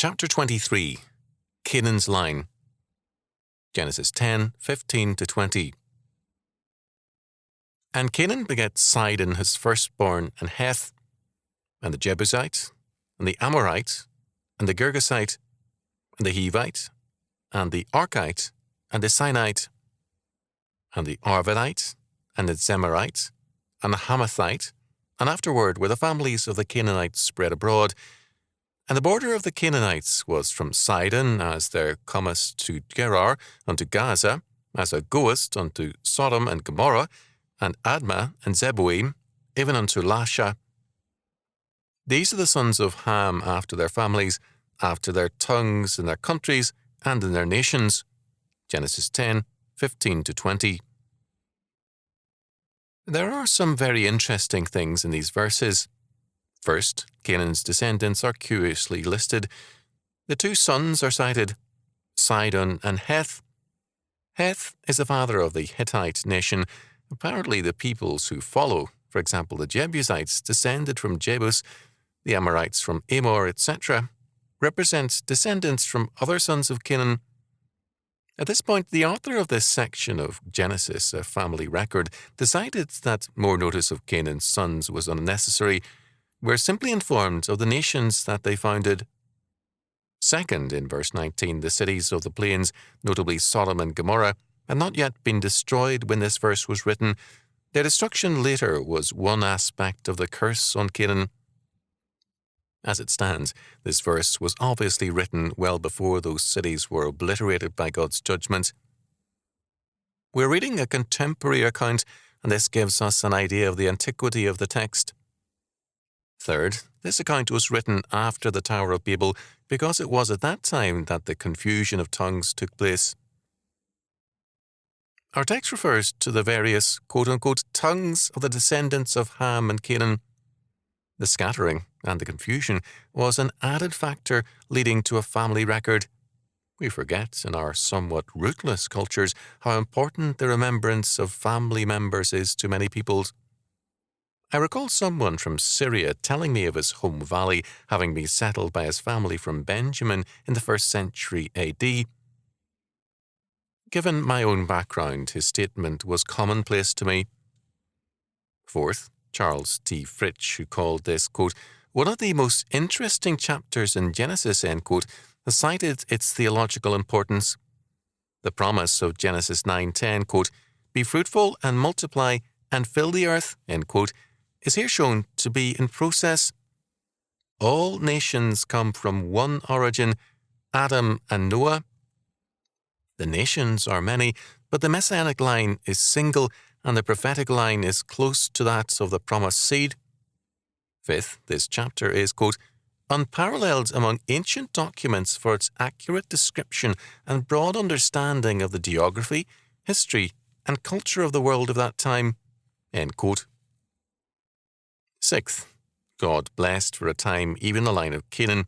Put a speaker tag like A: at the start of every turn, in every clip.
A: Chapter 23, Canaan's Line, Genesis 10:15-20. And Canaan begat Sidon his firstborn, and Heth, and the Jebusite, and the Amorite, and the Girgasite, and the Hivite, and the Archite, and the Sinite, and the Arvadite, and the Zemarite, and the Hamathite, and afterward were the families of the Canaanites spread abroad. And the border of the Canaanites was from Sidon, as thou comest to Gerar, unto Gaza, as thou goest unto Sodom and Gomorrah, and Admah and Zeboim, even unto Lasha. These are the sons of Ham after their families, after their tongues, in their countries, and in their nations. Genesis 10:15-20. There are some very interesting things in these verses. First, Canaan's descendants are curiously listed. The two sons are cited, Sidon and Heth. Heth is the father of the Hittite nation. Apparently the peoples who follow, for example the Jebusites, descended from Jebus, the Amorites from Amor, etc., represent descendants from other sons of Canaan. At this point, the author of this section of Genesis, a family record, decided that more notice of Canaan's sons was unnecessary. We're simply informed of the nations that they founded. Second, in verse 19, the cities of the plains, notably Sodom and Gomorrah, had not yet been destroyed when this verse was written. Their destruction later was one aspect of the curse on Canaan. As it stands, this verse was obviously written well before those cities were obliterated by God's judgment. We're reading a contemporary account, and this gives us an idea of the antiquity of the text. Third, this account was written after the Tower of Babel because it was at that time that the confusion of tongues took place. Our text refers to the various quote-unquote tongues of the descendants of Ham and Canaan. The scattering and the confusion was an added factor leading to a family record. We forget in our somewhat rootless cultures how important the remembrance of family members is to many peoples. I recall someone from Syria telling me of his home valley having been settled by his family from Benjamin in the 1st century A.D. Given my own background, his statement was commonplace to me. Fourth, Charles T. Fritsch, who called this, quote, one of the most interesting chapters in Genesis, end quote, has cited its theological importance. The promise of Genesis 9:10, quote, be fruitful and multiply and fill the earth, end quote, is here shown to be in process. All nations come from one origin, Adam and Noah. The nations are many, but the messianic line is single, and the prophetic line is close to that of the promised seed. Fifth, this chapter is, quote, unparalleled among ancient documents for its accurate description and broad understanding of the geography, history, and culture of the world of that time, end quote. Sixth, God blessed for a time even the line of Canaan.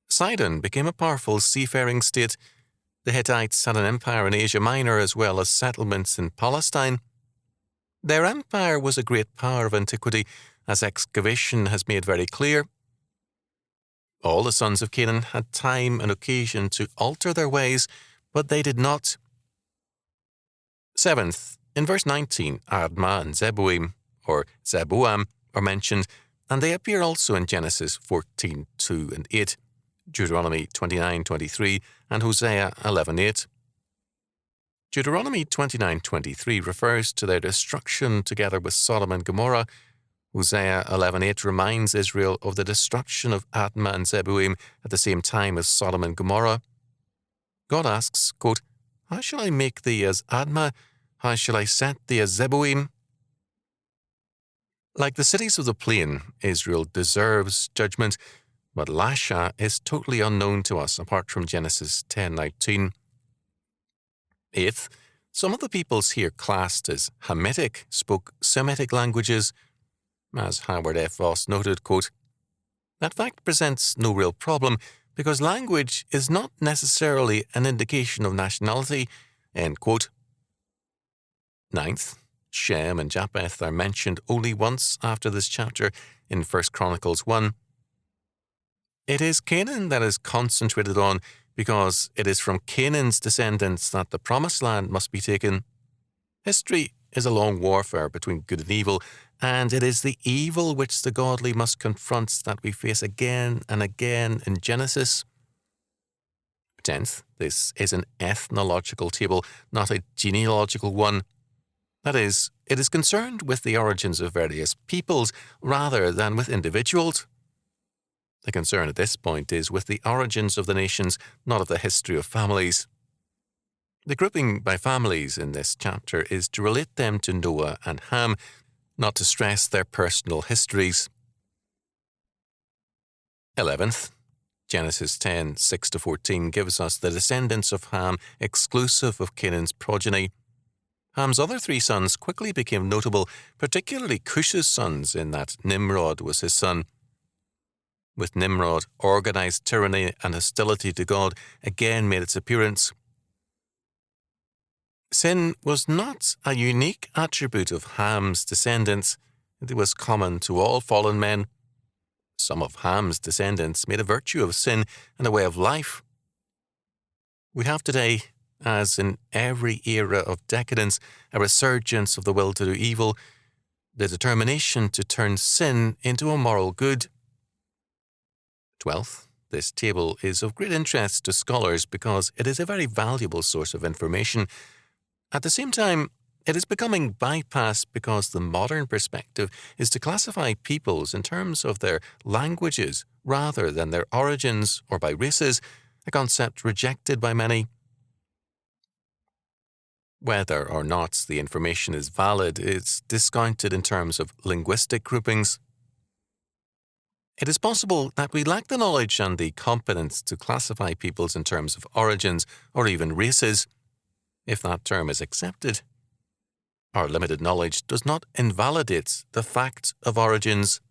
A: Sidon became a powerful seafaring state. The Hittites had an empire in Asia Minor as well as settlements in Palestine. Their empire was a great power of antiquity, as excavation has made very clear. All the sons of Canaan had time and occasion to alter their ways, but they did not. Seventh, in verse 19, Admah and Zeboim, or Zeboam, are mentioned, and they appear also in Genesis 14:2 and 8, Deuteronomy 29:23, and Hosea 11:8. Deuteronomy 29:23 refers to their destruction together with Sodom and Gomorrah. Hosea 11:8 reminds Israel of the destruction of Admah and Zeboim at the same time as Sodom and Gomorrah. God asks, quote, how shall I make thee as Admah? How shall I set thee as Zeboim? Like the cities of the plain, Israel deserves judgment, but Lasha is totally unknown to us apart from Genesis 10:19. Eighth, some of the peoples here classed as Hamitic spoke Semitic languages. As Howard F. Voss noted, quote, that fact presents no real problem because language is not necessarily an indication of nationality, end quote. Ninth, Shem and Japheth are mentioned only once after this chapter in 1 Chronicles 1. It is Canaan that is concentrated on because it is from Canaan's descendants that the promised land must be taken. History is a long warfare between good and evil, and it is the evil which the godly must confront that we face again and again in Genesis. 10th, this is an ethnological table, not a genealogical one. That is, it is concerned with the origins of various peoples rather than with individuals. The concern at this point is with the origins of the nations, not of the history of families. The grouping by families in this chapter is to relate them to Noah and Ham, not to stress their personal histories. 11th, Genesis 10, 6-14 gives us the descendants of Ham exclusive of Canaan's progeny. Ham's other 3 sons quickly became notable, particularly Cush's sons, in that Nimrod was his son. With Nimrod, organized tyranny and hostility to God again made its appearance. Sin was not a unique attribute of Ham's descendants. It was common to all fallen men. Some of Ham's descendants made a virtue of sin and a way of life. We have today, as in every era of decadence, a resurgence of the will to do evil, the determination to turn sin into a moral good. 12th, this table is of great interest to scholars because it is a very valuable source of information. At the same time, it is becoming bypassed because the modern perspective is to classify peoples in terms of their languages rather than their origins or by races, a concept rejected by many. Whether or not the information is valid is discounted in terms of linguistic groupings. It is possible that we lack the knowledge and the competence to classify peoples in terms of origins or even races, if that term is accepted. Our limited knowledge does not invalidate the fact of origins.